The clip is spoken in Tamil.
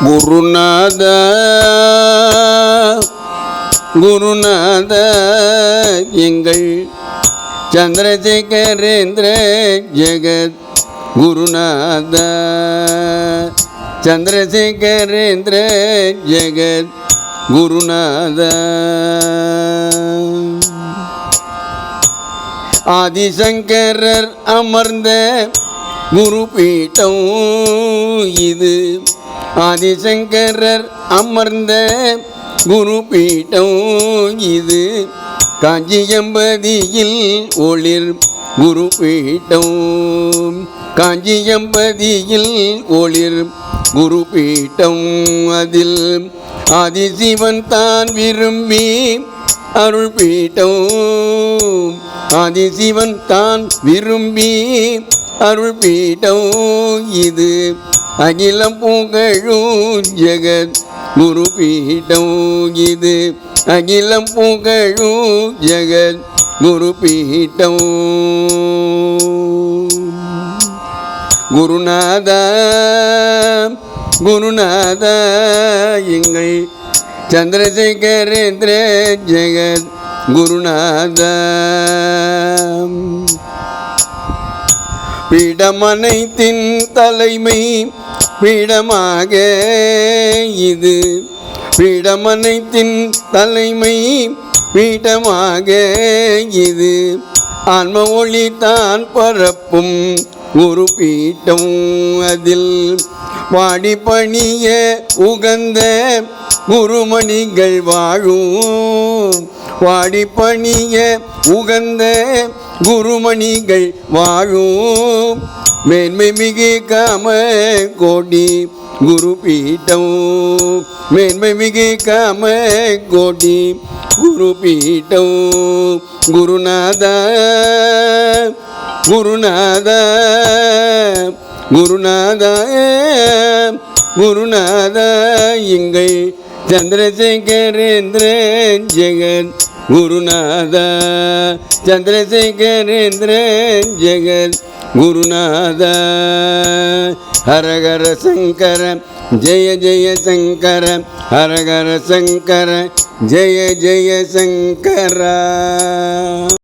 குருநாத குருநாத எங்கள் சந்திரசேகரேந்திர ஜெகத் குருநாத சந்திரசேகரேந்திர ஜெகத் குருநாத ஆதிசங்கரர் அமர்ந்த குருபீட்டம் இது. ஆதிசங்கரர் அமர்ந்த குருபீட்டம் இது. காஞ்சியம்பதியில் ஒளிர் குருபீட்டம். காஞ்சியம்பதியில் ஒளிர் குருபீட்டம். அதில் ஆதிசிவன் தான் விரும்பி அருள் பீட்டம். ஆதிசிவன் தான் விரும்பி அருள் பீட்டம் இது. அகிலம் புகழும் ஜெகத் குருபீட்டம் இது. அகிலம் புகழும் ஜெகத் குருபீட்டம். குருநாத குருநாத எங்கள் சந்திரசேகரேந்திர ஜெகத் குருநாத. பீடமனைத்தின் தலைமை பீடமாக இது. பீடமனைத்தின் தலைமை பீடமாக இது. ஆன்ம ஒளி தான் பரப்பும் குருபீட்டம். அதில் வாடி பணிய உகந்த குருமணிகள் வாழும். வாடி பணிய உகந்த குருமணிகள் வாழும். மேன்மை மிகு காம கோடி குருபீட்டம். மேன்மை மிகு காம கோடி குருபீட்டம். குருநாத குருநாத குருநாத குருநாத எங்கள் சந்திரசேகரேந்திர ஜெகத் குருநாத. சந்திரசேகரேந்திர ஜெகத் குருநாத. ஹரஹர சங்கர ஜெய ஜெய சங்கர. ஹரஹர சங்கர ஜெய ஜெய சங்கர.